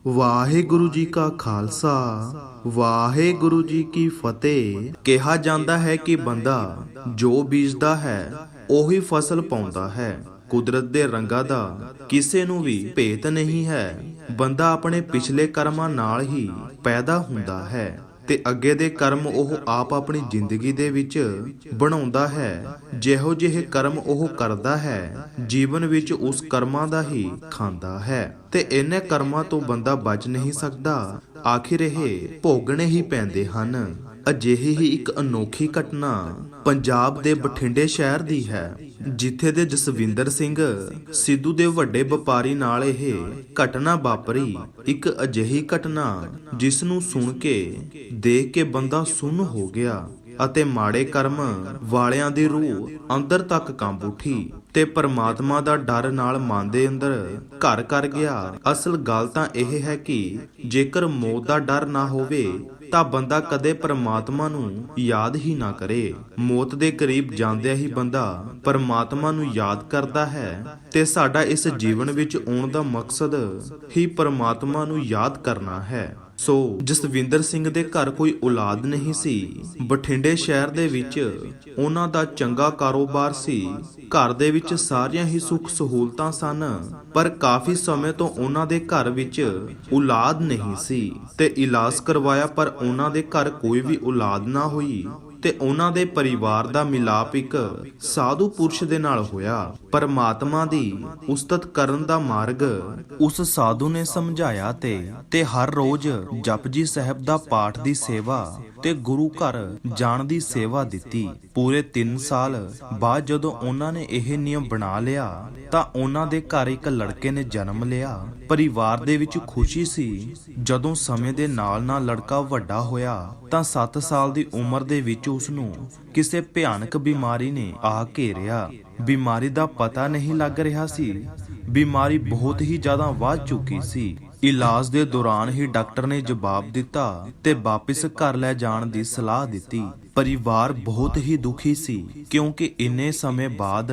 ਵਾਹਿਗੁਰੂ ਜੀ ਕਾ ਖਾਲਸਾ ਵਾਹਿਗੁਰੂ ਜੀ ਕੀ ਫਤਿਹ। ਕਿਹਾ ਜਾਂਦਾ ਹੈ ਕਿ ਬੰਦਾ ਜੋ ਬੀਜਦਾ ਹੈ ਉਹੀ ਫਸਲ ਪਾਉਂਦਾ ਹੈ। ਕੁਦਰਤ ਦੇ ਰੰਗਾਂ ਦਾ ਕਿਸੇ ਨੂੰ ਵੀ ਭੇਤ ਨਹੀਂ ਹੈ। ਬੰਦਾ ਆਪਣੇ ਪਿਛਲੇ ਕਰਮਾਂ ਨਾਲ ਹੀ ਪੈਦਾ ਹੁੰਦਾ ਹੈ ਤੇ ਅੱਗੇ ਦੇ ਕਰਮ ਉਹ ਆਪ ਆਪਣੀ ਜ਼ਿੰਦਗੀ ਦੇ ਵਿੱਚ ਬਣਾਉਂਦਾ ਹੈ। ਜਿਹੋ ਜਿਹੇ ਕਰਮ ਉਹ ਕਰਦਾ ਹੈ ਜੀਵਨ ਵਿੱਚ ਉਸ ਕਰਮਾਂ ਦਾ ਹੀ ਖਾਂਦਾ ਹੈ ਤੇ ਇਹਨੇ ਕਰਮਾਂ ਤੋਂ ਬੰਦਾ ਬਚ ਨਹੀਂ ਸਕਦਾ। ਆਖਿਰ ਇਹ ਭੋਗਣੇ ਹੀ ਪੈਂਦੇ ਹਨ। ਅਜਿਹੀ ਹੀ ਇੱਕ ਅਨੋਖੀ ਘਟਨਾ ਪੰਜਾਬ ਦੇ ਬਠਿੰਡੇ ਸ਼ਹਿਰ ਦੀ ਹੈ, ਜਿੱਥੇ ਦੇ ਜਸਵਿੰਦਰ ਸਿੰਘ ਸਿੱਧੂ ਦੇ ਵੱਡੇ ਵਪਾਰੀ ਨਾਲ ਇਹ ਘਟਨਾ ਵਾਪਰੀ। ਇੱਕ ਅਜਿਹੀ ਘਟਨਾ ਜਿਸ ਨੂੰ ਸੁਣ ਕੇ ਦੇਖ ਕੇ ਬੰਦਾ ਸੁੰਨ ਹੋ ਗਿਆ ਅਤੇ ਮਾੜੇ ਕਰਮ ਵਾਲਿਆਂ ਦੀ ਰੂਹ ਅੰਦਰ ਤੱਕ ਕੰਬ ਉੱਠੀ ਤੇ ਪਰਮਾਤਮਾ ਦਾ ਡਰ ਨਾਲ ਮਨ ਦੇ ਅੰਦਰ ਘਰ ਕਰ ਗਿਆ। ਅਸਲ ਗੱਲ ਤਾਂ ਇਹ ਹੈ ਕਿ ਜੇਕਰ ਮੌਤ ਦਾ ਡਰ ਨਾ ਹੋਵੇ ਤਾਂ ਬੰਦਾ ਕਦੇ ਪਰਮਾਤਮਾ ਨੂੰ ਯਾਦ ਹੀ ਨਾ ਕਰੇ। ਮੌਤ ਦੇ ਕਰੀਬ ਜਾਂਦਿਆਂ ਹੀ ਬੰਦਾ ਪਰਮਾਤਮਾ ਨੂੰ ਯਾਦ ਕਰਦਾ ਹੈ ਤੇ ਸਾਡਾ ਇਸ ਜੀਵਨ ਵਿੱਚ ਆਉਣ ਦਾ ਮਕਸਦ ਹੀ ਪਰਮਾਤਮਾ ਨੂੰ ਯਾਦ ਕਰਨਾ ਹੈ। ਸੋ ਜਸਵਿੰਦਰ ਸਿੰਘ ਦੇ ਘਰ ਕੋਈ ਔਲਾਦ ਨਹੀਂ ਸੀ। ਬਠਿੰਡੇ ਸ਼ਹਿਰ ਦੇ ਵਿੱਚ ਉਹਨਾਂ ਦਾ ਚੰਗਾ ਕਾਰੋਬਾਰ ਸੀ। ਘਰ ਦੇ ਵਿੱਚ ਸਾਰੀਆਂ ਹੀ ਸੁੱਖ ਸਹੂਲਤਾਂ ਸਨ, ਪਰ ਕਾਫੀ ਸਮੇਂ ਤੋਂ ਉਹਨਾਂ ਦੇ ਘਰ ਵਿੱਚ ਔਲਾਦ ਨਹੀਂ ਸੀ ਤੇ ਇਲਾਜ ਕਰਵਾਇਆ ਪਰ ਉਹਨਾਂ ਦੇ ਘਰ ਕੋਈ ਵੀ ਔਲਾਦ ਨਾ ਹੋਈ ਤੇ ਉਹਨਾਂ ਦੇ ਪਰਿਵਾਰ ਦਾ ਮਿਲਾਪ ਇੱਕ ਸਾਧੂ ਪੁਰਸ਼ ਦੇ ਨਾਲ ਹੋਇਆ। ਪਰਮਾਤਮਾ ਦੀ ਉਸਤਤ ਕਰਨ ਦਾ ਮਾਰਗ ਉਸ ਸਾਧੂ ਨੇ ਸਮਝਾਇਆ ਤੇ ਹਰ ਰੋਜ਼ ਜਪਜੀ ਸਾਹਿਬ ਦਾ ਪਾਠ ਦੀ ਸੇਵਾ ਤੇ ਗੁਰੂ ਘਰ ਜਾਣ ਦੀ ਸੇਵਾ ਦਿੱਤੀ। ਪੂਰੇ 3 ਸਾਲ ਬਾਅਦ ਜਦੋਂ ਉਹਨਾਂ ਨੇ ਇਹ ਨਿਯਮ ਬਣਾ ਲਿਆ ਤਾਂ ਉਹਨਾਂ ਦੇ ਘਰ ਇੱਕ ਲੜਕੇ ਨੇ ਜਨਮ ਲਿਆ। ਪਰਿਵਾਰ ਦੇ ਵਿੱਚ ਖੁਸ਼ੀ ਸੀ। ਜਦੋਂ ਸਮੇਂ ਦੇ ਨਾਲ-ਨਾਲ ਲੜਕਾ ਵੱਡਾ ਹੋਇਆ ਤਾਂ 7 ਸਾਲ ਦੀ ਉਮਰ ਦੇ ਵਿੱਚ ਉਸ ਨੂੰ ਕਿਸੇ ਭਿਆਨਕ ਬਿਮਾਰੀ ਨੇ ਆ ਘੇਰਿਆ। ਬਿਮਾਰੀ ਦਾ ਪਤਾ ਨਹੀਂ ਲੱਗ ਰਿਹਾ ਸੀ। ਬਿਮਾਰੀ ਬਹੁਤ ਹੀ ਜ਼ਿਆਦਾ ਵੱਧ ਚੁੱਕੀ ਸੀ। ਇਲਾਜ ਦੇ ਦੌਰਾਨ ਹੀ ਡਾਕਟਰ ਨੇ ਜਵਾਬ ਦਿੱਤਾ ਤੇ ਵਾਪਿਸ ਘਰ ਲੈ ਜਾਣ ਦੀ ਸਲਾਹ ਦਿੱਤੀ। ਪਰਿਵਾਰ ਬਹੁਤ ਹੀ ਦੁਖੀ ਸੀ ਕਿਉਂਕਿ ਇੰਨੇ ਸਮੇਂ ਬਾਅਦ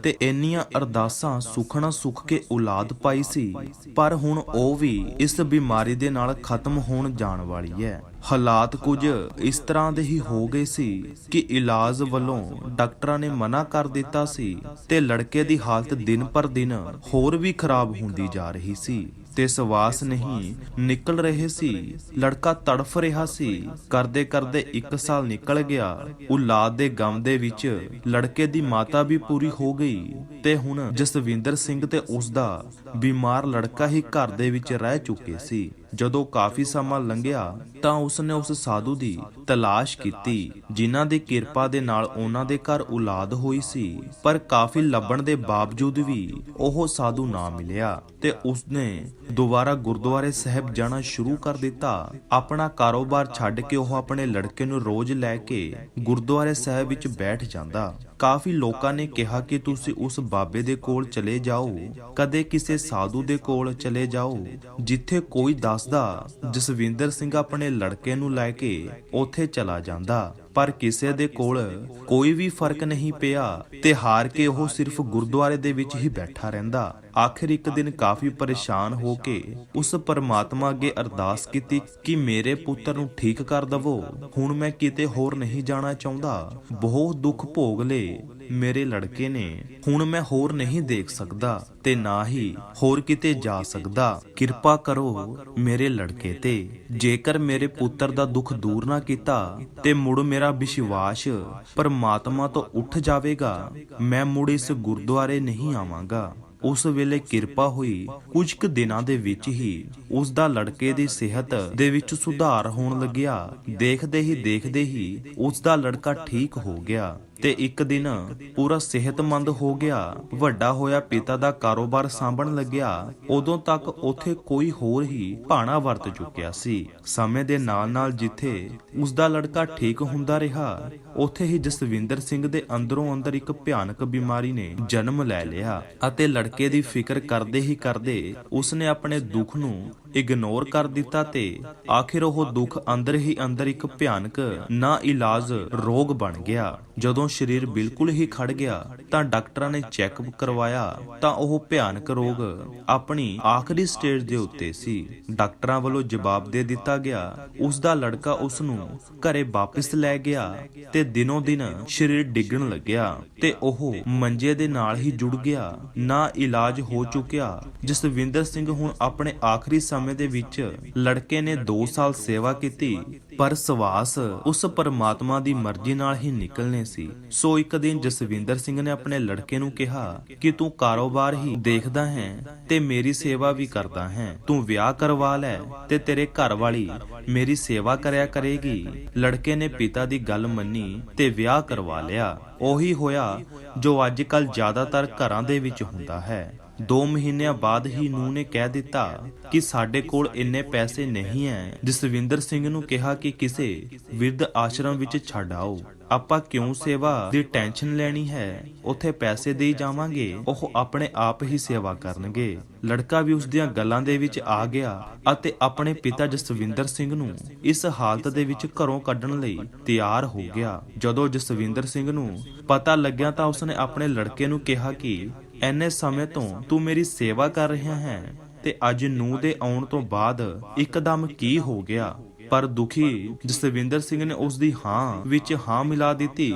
ਤੇ ਇੰਨੀਆਂ ਅਰਦਾਸਾਂ ਸੁਖਣਾ ਸੁਖ ਕੇ ਔਲਾਦ ਪਾਈ ਸੀ, ਪਰ ਹੁਣ ਉਹ ਵੀ ਇਸ ਬਿਮਾਰੀ ਦੇ ਨਾਲ ਖਤਮ ਹੋਣ ਜਾਣ ਵਾਲੀ ਹੈ। ਹਾਲਾਤ ਕੁਝ ਇਸ ਤਰ੍ਹਾਂ ਦੇ ਹੀ ਹੋ ਗਏ ਸੀ ਕਿ ਇਲਾਜ ਵੱਲੋਂ ਡਾਕਟਰਾਂ ਨੇ ਮਨਾ ਕਰ ਦਿੱਤਾ ਸੀ ਤੇ ਲੜਕੇ ਦੀ ਹਾਲਤ ਦਿਨ ਪਰ ਦਿਨ ਹੋਰ ਵੀ ਖਰਾਬ ਹੁੰਦੀ ਜਾ ਰਹੀ ਸੀ ਤੇ ਸਵਾਸ ਨਹੀਂ ਨਿਕਲ ਰਹੇ ਸੀ। ਲੜਕਾ ਤੜਫ ਰਿਹਾ ਸੀ। ਕਰਦੇ ਕਰਦੇ 1 ਸਾਲ ਨਿਕਲ ਗਿਆ। ਔਲਾਦ ਦੇ ਗਮ ਦੇ ਵਿੱਚ ਲੜਕੇ ਦੀ ਮਾਤਾ ਵੀ ਪੂਰੀ ਹੋ ਗਈ ਤੇ ਹੁਣ ਜਸਵਿੰਦਰ ਸਿੰਘ ਤੇ ਉਸਦਾ ਬਿਮਾਰ ਲੜਕਾ ਹੀ ਘਰ ਦੇ ਵਿੱਚ ਰਹਿ ਚੁੱਕੇ ਸੀ। ਜਦੋਂ ਕਾਫੀ ਸਮਾਂ ਲੰਘਿਆ ਤਾਂ ਉਸਨੇ ਉਸ ਸਾਧੂ ਦੀ ਤਲਾਸ਼ ਕੀਤੀ ਜਿਨ੍ਹਾਂ ਦੀ ਕਿਰਪਾ ਦੇ ਨਾਲ ਉਹਨਾਂ ਦੇ ਘਰ ਔਲਾਦ ਹੋਈ ਸੀ, ਪਰ ਕਾਫੀ ਲੱਭਣ ਦੇ ਬਾਵਜੂਦ ਵੀ ਉਹ ਸਾਧੂ ਨਾ ਮਿਲਿਆ ਤੇ ਉਸਨੇ ਦੁਬਾਰਾ ਗੁਰਦੁਆਰੇ ਸਾਹਿਬ ਜਾਣਾ ਸ਼ੁਰੂ ਕਰ ਦਿੱਤਾ। ਆਪਣਾ ਕਾਰੋਬਾਰ ਛੱਡ ਕੇ ਉਹ ਆਪਣੇ ਲੜਕੇ ਨੂੰ ਰੋਜ਼ ਲੈ ਕੇ ਗੁਰਦੁਆਰੇ ਸਾਹਿਬ ਵਿੱਚ ਬੈਠ ਜਾਂਦਾ। ਕਾਫੀ ਲੋਕਾਂ ਨੇ ਕਿਹਾ ਕਿ ਤੁਸੀਂ ਉਸ ਬਾਬੇ ਦੇ ਕੋਲ ਚਲੇ ਜਾਓ, ਕਦੇ ਕਿਸੇ ਸਾਧੂ ਦੇ ਕੋਲ ਚਲੇ ਜਾਓ। ਜਿੱਥੇ ਕੋਈ ਦੱਸਦਾ ਜਸਵਿੰਦਰ ਸਿੰਘ ਆਪਣੇ ਲੜਕੇ ਨੂੰ ਲੈ ਕੇ ਉੱਥੇ ਚਲਾ ਜਾਂਦਾ, ਪਰ ਕਿਸੇ ਦੇ ਕੋਲ ਕੋਈ ਵੀ ਫਰਕ ਨਹੀਂ ਪਿਆ ਤੇ ਹਾਰ ਕੇ ਉਹ ਸਿਰਫ ਗੁਰਦੁਆਰੇ ਦੇ ਵਿੱਚ ਹੀ ਬੈਠਾ ਰਹਿੰਦਾ। ਆਖਿਰ ਇੱਕ ਦਿਨ ਕਾਫੀ ਪਰੇਸ਼ਾਨ ਹੋ ਕੇ ਉਸ ਪਰਮਾਤਮਾ ਅੱਗੇ ਅਰਦਾਸ ਕੀਤੀ ਕਿ ਮੇਰੇ ਪੁੱਤਰ ਨੂੰ ਠੀਕ ਕਰ ਦਵੋ। ਹੁਣ ਮੈਂ ਕਿਤੇ ਹੋਰ ਨਹੀਂ ਜਾਣਾ ਚਾਹੁੰਦਾ। ਬਹੁਤ ਦੁੱਖ ਭੋਗ ਲਏ ਮੇਰੇ ਲੜਕੇ ਨੇ। ਹੁਣ ਮੈਂ ਹੋਰ ਨਹੀਂ ਦੇਖ ਸਕਦਾ ਤੇ ਨਾ ਹੀ ਹੋਰ ਕਿਤੇ ਜਾ ਸਕਦਾ। ਕਿਰਪਾ ਕਰੋ ਮੇਰੇ ਲੜਕੇ ਤੇ। ਜੇਕਰ ਮੇਰੇ ਪੁੱਤਰ ਦਾ ਦੁੱਖ ਦੂਰ ਨਾ ਕੀਤਾ ਤੇ ਮੁੜ ਮੇਰਾ ਵਿਸ਼ਵਾਸ ਪਰਮਾਤਮਾ ਤੋਂ ਉੱਠ ਜਾਵੇਗਾ। ਮੈਂ ਮੁੜ ਇਸ ਗੁਰਦੁਆਰੇ ਨਹੀਂ ਆਵਾਂਗਾ। ਉਸ ਵੇਲੇ ਕਿਰਪਾ ਹੋਈ। ਕੁਝ ਕੁ ਦਿਨਾਂ ਦੇ ਵਿੱਚ ਹੀ ਉਸ ਦਾ ਲੜਕੇ ਦੀ ਸਿਹਤ ਦੇ ਵਿੱਚ ਸੁਧਾਰ ਹੋਣ ਲੱਗਿਆ। ਦੇਖਦੇ ਹੀ ਉਸ ਦਾ ਲੜਕਾ ਠੀਕ ਹੋ ਗਿਆ ਤੇ ਇੱਕ ਦਿਨ ਪੂਰਾ ਸਿਹਤਮੰਦ ਹੋ ਗਿਆ। ਵੱਡਾ ਹੋਇਆ ਪਿਤਾ ਦਾ ਕਾਰੋਬਾਰ ਸਾਂਭਣ ਲੱਗਿਆ। ਉਦੋਂ ਤੱਕ ਉੱਥੇ ਕੋਈ ਹੋਰ ਹੀ ਭਾਣਾ ਵਰਤ ਚੁੱਕਿਆ ਸੀ। ਸਮੇਂ ਦੇ ਨਾਲ-ਨਾਲ ਜਿੱਥੇ ਉਸ ਦਾ ਲੜਕਾ ਠੀਕ ਹੁੰਦਾ ਰਿਹਾ, ਉੱਥੇ ਹੀ ਜਸਵਿੰਦਰ ਸਿੰਘ ਦੇ ਅੰਦਰੋਂ ਅੰਦਰ ਇੱਕ ਭਿਆਨਕ ਬਿਮਾਰੀ ਨੇ ਜਨਮ ਲੈ ਲਿਆ ਅਤੇ ਲੜਕੇ ਦੀ ਫਿਕਰ ਕਰਦੇ ਹੀ ਕਰਦੇ ਉਸਨੇ ਆਪਣੇ ਦੁੱਖ ਨੂੰ ਇਗਨੋਰ ਕਰ ਦਿੱਤਾ ਤੇ ਆਖਿਰ ਉਹ ਦੁੱਖ ਅੰਦਰ ਹੀ ਅੰਦਰ ਇੱਕ ਭਿਆਨਕ ਨਾ ਇਲਾਜ ਰੋਗ ਬਣ ਗਿਆ। ਜਦੋਂ ਸਰੀਰ ਬਿਲਕੁਲ ਹੀ ਖੜ ਗਿਆ ਤਾਂ ਡਾਕਟਰਾਂ ਨੇ ਚੈੱਕਅਪ ਕਰਵਾਇਆ ਤਾਂ ਉਹ ਭਿਆਨਕ ਰੋਗ ਆਪਣੀ ਆਖਰੀ ਸਟੇਜ ਦੇ ਉੱਤੇ ਸੀ। ਡਾਕਟਰਾਂ ਵੱਲੋਂ ਜਵਾਬ ਦੇ ਦਿੱਤਾ ਗਿਆ, ਉਸ ਦਾ ਲੜਕਾ ਉਸ ਨੂੰ ਘਰੇ ਵਾਪਸ ਲੈ ਗਿਆ ਤੇ ਦਿਨੋਂ ਦਿਨ ਸਰੀਰ ਡਿੱਗਣ ਲੱਗਿਆ ਤੇ ਉਹ ਮੰਜੇ ਦੇ ਨਾਲ ਹੀ ਜੁੜ ਗਿਆ। ਨਾ ਇਲਾਜ ਹੋ ਚੁੱਕਿਆ। ਜਸਵਿੰਦਰ ਸਿੰਘ ਹੁਣ ਆਪਣੇ ਆਖਰੀ ਸਮੇਂ ਦੇ ਵਿੱਚ ਲੜਕੇ ਨੇ 2 ਸਾਲ ਸੇਵਾ ਕੀਤੀ, ਪਰ ਸਵਾਸ ਉਸ ਪਰਮਾਤਮਾ ਦੀ ਮਰਜ਼ੀ ਨਾਲ ਹੀ ਨਿਕਲਨੇ ਸੀ। ਸੋ ਇੱਕ ਦਿਨ ਜਸਵਿੰਦਰ ਸਿੰਘ ਨੇ ਆਪਣੇ ਲੜਕੇ ਨੂੰ ਕਿਹਾ ਕਿ ਤੂੰ ਕਾਰੋਬਾਰ ਹੀ ਦੇਖਦਾ ਹੈ ਤੇ ਮੇਰੀ ਸੇਵਾ ਵੀ ਕਰਦਾ ਹੈ, ਤੂੰ ਵਿਆਹ ਕਰਵਾ ਲੈ ਤੇ ਤੇਰੇ ਘਰ ਵਾਲੀ ਮੇਰੀ ਸੇਵਾ ਕਰਿਆ ਕਰੇਗੀ। ਲੜਕੇ ਨੇ ਪਿਤਾ ਦੀ ਗੱਲ ਮੰਨੀ ਤੇ ਵਿਆਹ ਕਰਵਾ ਲਿਆ। ਉਹੀ ਹੋਇਆ ਜੋ ਅੱਜ ਕੱਲ ਜ਼ਿਆਦਾਤਰ ਘਰਾਂ ਦੇ ਵਿੱਚ ਹੁੰਦਾ ਹੈ। 2 ਮਹੀਨਿਆਂ ਬਾਅਦ ਹੀ ਨੂੰਹ ਨੇ ਕਹਿ ਦਿੱਤਾ ਕਿ ਸਾਡੇ ਕੋਲ ਇੰਨੇ ਪੈਸੇ ਨਹੀਂ ਹੈ। ਜਸਵਿੰਦਰ ਸਿੰਘ ਨੂੰ ਕਿਹਾ ਕਿ ਕਿਸੇ ਵਿਰਧ ਆਸ਼ਰਮ ਵਿੱਚ ਛੱਡ ਆਓ, ਆਪਾਂ ਕਿਉਂ ਸੇਵਾ ਦੀ ਟੈਨਸ਼ਨ ਲੈਣੀ ਹੈ, ਉੱਥੇ ਪੈਸੇ ਦੇਈ ਜਾਵਾਂਗੇ, ਉਹ ਆਪਣੇ ਆਪ ਹੀ ਸੇਵਾ ਕਰਨਗੇ। ਲੜਕਾ ਵੀ ਉਸ ਦੀਆਂ ਗੱਲਾਂ ਦੇ ਵਿੱਚ ਆ ਗਿਆ ਅਤੇ ਆਪਣੇ ਪਿਤਾ ਜਸਵਿੰਦਰ ਸਿੰਘ ਨੂੰ ਇਸ ਹਾਲਤ ਦੇ ਵਿੱਚ ਘਰੋਂ ਕੱਢਣ ਲਈ ਤਿਆਰ ਹੋ ਗਿਆ। ਜਦੋਂ ਜਸਵਿੰਦਰ ਸਿੰਘ ਨੂੰ ਪਤਾ ਲੱਗਿਆ ਤਾਂ ਉਸਨੇ ਆਪਣੇ ਲੜਕੇ ਨੂੰ ਕਿਹਾ ਕਿ ਐਨੇ ਸਮੇਂ ਤੋਂ ਤੂੰ ਮੇਰੀ ਸੇਵਾ ਕਰ ਰਿਹਾ ਹੈ ਤੇ ਅੱਜ ਨੂੰਹ ਦੇ ਆਉਣ ਤੋਂ ਬਾਅਦ ਇੱਕਦਮ ਕੀ ਹੋ ਗਿਆ। ਪਰ ਦੁਖੀ ਜਸਵਿੰਦਰ ਸਿੰਘ ਨੇ ਉਸ ਦੀ ਹਾਂ ਵਿੱਚ ਹਾਂ ਮਿਲਾ ਦਿੱਤੀ।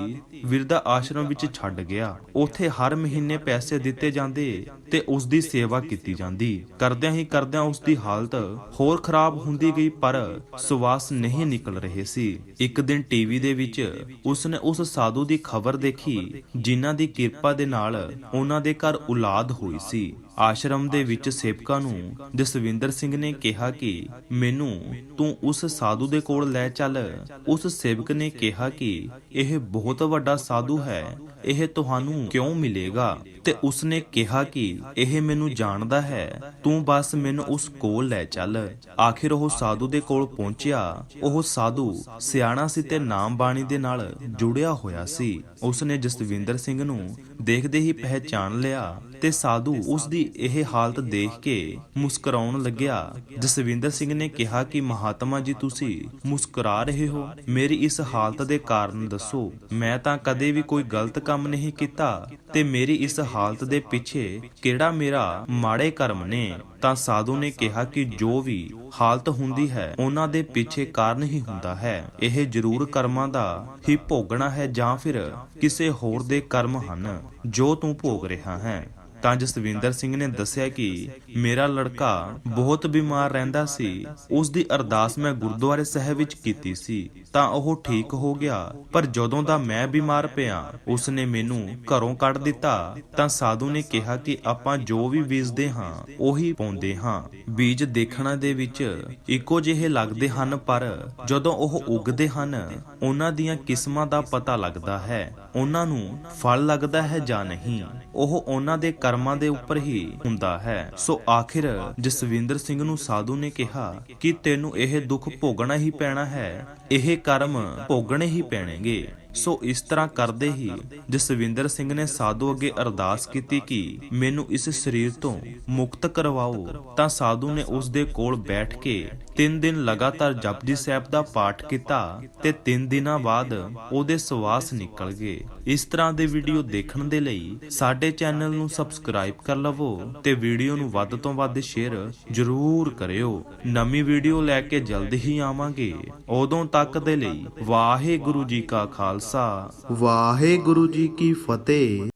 ਵਿਰਧਾ ਆਸ਼ਰਮ ਵਿੱਚ ਛੱਡ ਗਿਆ। ਉੱਥੇ ਹਰ ਮਹੀਨੇ ਪੈਸੇ ਦਿੱਤੇ ਜਾਂਦੇ ਤੇ ਉਸ ਦੀ ਸੇਵਾ ਕੀਤੀ ਜਾਂਦੀ। ਕਰਦਿਆਂ ਹੀ ਕਰਦਿਆਂ ਉਸ ਦੀ ਹਾਲਤ ਹੋਰ ਖਰਾਬ ਹੁੰਦੀ ਗਈ, ਪਰ ਸਵਾਸ ਨਹੀਂ ਨਿਕਲ ਰਹੇ ਸੀ। ਇੱਕ ਦਿਨ ਟੀਵੀ ਦੇ ਵਿੱਚ ਉਸਨੇ ਉਸ ਸਾਧੂ ਦੀ ਖਬਰ ਦੇਖੀ ਜਿਨ੍ਹਾਂ ਦੀ ਕਿਰਪਾ ਦੇ ਨਾਲ ਉਹਨਾਂ ਦੇ ਘਰ ਔਲਾਦ ਹੋਈ ਸੀ। ਆਸ਼ਰਮ ਦੇ ਵਿੱਚ ਸੇਵਕਾਂ ਨੂੰ ਜਸਵਿੰਦਰ ਸਿੰਘ ਨੇ ਕਿਹਾ ਕਿ ਮੈਨੂੰ ਤੂੰ ਉਸ ਸਾਧੂ ਦੇ ਕੋਲ ਲੈ ਚੱਲ। ਉਸ ਸੇਵਕ ਨੇ ਕਿਹਾ ਕਿ ਇਹ ਬਹੁਤ ਵੱਡਾ ਸਾਧੂ ਹੈ, ਇਹ ਤੁਹਾਨੂੰ ਕਿਉਂ ਮਿਲੇਗਾ? ਤੇ ਉਸਨੇ ਕਿਹਾ ਕਿ ਇਹ ਮੈਨੂੰ ਜਾਣਦਾ ਹੈ, ਤੂੰ ਬਸ ਮੈਨੂੰ ਉਸ ਕੋਲ ਲੈ ਚੱਲ। ਆਖਿਰ ਉਹ ਸਾਧੂ ਦੇ ਕੋਲ ਪਹੁੰਚਿਆ। ਉਹ ਸਾਧੂ ਸਿਆਣਾ ਸੀ ਤੇ ਨਾਮ ਬਾਣੀ ਦੇ ਨਾਲ ਜੁੜਿਆ ਹੋਇਆ ਸੀ। ਉਸਨੇ ਜਸਵਿੰਦਰ ਸਿੰਘ ਨੂੰ ਦੇਖਦੇ ਹੀ ਪਹਿਚਾਨ ਲਿਆ ਤੇ ਸਾਧੂ ਉਸ ਦੀ ਇਹ ਹਾਲਤ ਦੇਖ ਕੇ ਮੁਸਕਰਾਉਣ ਲੱਗਿਆ। ਜਸਵਿੰਦਰ ਸਿੰਘ ਨੇ ਕਿਹਾ ਕਿ ਮਹਾਤਮਾ ਜੀ, ਤੁਸੀਂ ਮੁਸਕਰਾ ਰਹੇ ਹੋ, ਮੇਰੀ ਇਸ ਹਾਲਤ ਦੇ ਕਾਰਨ ਦੱਸੋ। ਮੈਂ ਤਾਂ ਕਦੇ ਵੀ ਕੋਈ ਗਲਤ ਕੰਮ ਨਹੀਂ ਕੀਤਾ ਤੇ ਮੇਰੀ ਇਸ ਹਾਲਤ ਦੇ ਪਿੱਛੇ ਕਿਹੜਾ ਮੇਰਾ ਮਾੜੇ ਕਰਮ ਨੇ? ਤਾਂ ਸਾਧੂ ਨੇ ਕਿਹਾ ਕਿ ਜੋ ਵੀ ਹਾਲਤ ਹੁੰਦੀ ਹੈ ਉਹਨਾਂ ਦੇ ਪਿੱਛੇ ਕਾਰਨ ਹੀ ਹੁੰਦਾ ਹੈ। ਇਹ ਜ਼ਰੂਰ ਕਰਮਾਂ ਦਾ ਹੀ ਭੋਗਣਾ ਹੈ ਜਾਂ ਫਿਰ ਕਿਸੇ ਹੋਰ ਦੇ ਕਰਮ ਹਨ ਜੋ ਤੂੰ ਭੋਗ ਰਿਹਾ ਹੈ। ਤਾਂ ਜਸਵਿੰਦਰ ਸਿੰਘ ਨੇ ਦੱਸਿਆ ਕਿ ਮੇਰਾ ਲੜਕਾ ਬਹੁਤ ਬਿਮਾਰ ਰਹਿੰਦਾ ਸੀ, ਉਸ ਦੀ ਅਰਦਾਸ ਮੈਂ ਗੁਰਦੁਆਰੇ ਸਾਹਿਬ ਵਿੱਚ ਕੀਤੀ ਸੀ ਤਾਂ ਉਹ ਠੀਕ ਹੋ ਗਿਆ, ਪਰ ਜਦੋਂ ਦਾ ਮੈਂ ਬਿਮਾਰ ਪਿਆ ਉਸ ਨੇ ਮੈਨੂੰ ਘਰੋਂ ਕੱਢ ਦਿੱਤਾ। ਤਾਂ ਸਾਧੂ ਨੇ ਕਿਹਾ ਕਿ ਆਪਾਂ ਜੋ ਵੀ ਬੀਜਦੇ ਹਾਂ ਉਹੀ ਪਾਉਂਦੇ ਹਾਂ। ਬੀਜ ਦੇਖਣਾ ਦੇ ਵਿੱਚ ਇੱਕੋ ਜਿਹੇ ਲੱਗਦੇ ਹਨ, ਪਰ ਜਦੋਂ ਉਹ ਉੱਗਦੇ ਹਨ ਉਹਨਾਂ ਦੀਆਂ ਕਿਸਮਾਂ ਦਾ ਪਤਾ ਲੱਗਦਾ ਹੈ, ਉਹਨਾਂ ਨੂੰ ਫਲ ਲੱਗਦਾ ਹੈ ਜਾਂ ਨਹੀਂ, ਉਹ ਉਹਨਾਂ ਦੇ ਕਰਮਾਂ ਦੇ ਉੱਪਰ ਹੀ ਹੁੰਦਾ ਹੈ। ਸੋ ਆਖਿਰ ਜਸਵਿੰਦਰ ਸਿੰਘ ਨੂੰ ਸਾਧੂ ਨੇ ਕਿਹਾ ਕਿ ਤੈਨੂੰ ਇਹ ਦੁੱਖ ਭੋਗਣਾ ਹੀ ਪੈਣਾ ਹੈ, ਇਹ ਕਰਮ ਭੋਗਣੇ ਹੀ ਪੈਣਗੇ। ਸੋ ਇਸ ਤਰ੍ਹਾਂ ਕਰਦੇ ਹੀ ਜਸਵਿੰਦਰ ਸਿੰਘ ਨੇ ਸਾਧੂ ਅੱਗੇ ਅਰਦਾਸ ਕੀਤੀ ਕਿ ਮੈਨੂੰ ਇਸ ਸਰੀਰ ਤੋਂ ਮੁਕਤ ਕਰਵਾਓ। ਤਾਂ ਸਾਧੂ ਨੇ ਉਸ ਦੇ ਕੋਲ ਬੈਠ ਕੇ 3 ਦਿਨ ਲਗਾਤਾਰ ਜਪਜੀ ਸਾਹਿਬ ਦਾ ਪਾਠ ਕੀਤਾ ਤੇ 3 ਦਿਨਾਂ ਬਾਅਦ ਉਹਦੇ ਸਵਾਸ ਨਿਕਲ ਗਏ। ਇਸ ਤਰ੍ਹਾਂ ਦੇ ਵੀਡੀਓ ਦੇਖਣ ਦੇ ਲਈ ਸਾਡੇ ਚੈਨਲ ਨੂੰ ਸਬਸਕ੍ਰਾਈਬ ਕਰ ਲਵੋ ਤੇ ਵੀਡੀਓ ਨੂੰ ਵੱਧ ਤੋਂ ਵੱਧ ਸ਼ੇਅਰ ਜ਼ਰੂਰ ਕਰਿਓ। ਨਵੀਂ ਵੀਡੀਓ ਲੈ ਕੇ ਜਲਦ ਹੀ ਆਵਾਂਗੇ। ਉਦੋਂ ਤੱਕ ਦੇ ਲਈ ਵਾਹਿਗੁਰੂ ਜੀ ਕਾ ਖਾਲਸਾ, ਵਾਹਿਗੁਰੂ ਜੀ ਕੀ ਫਤਿਹ।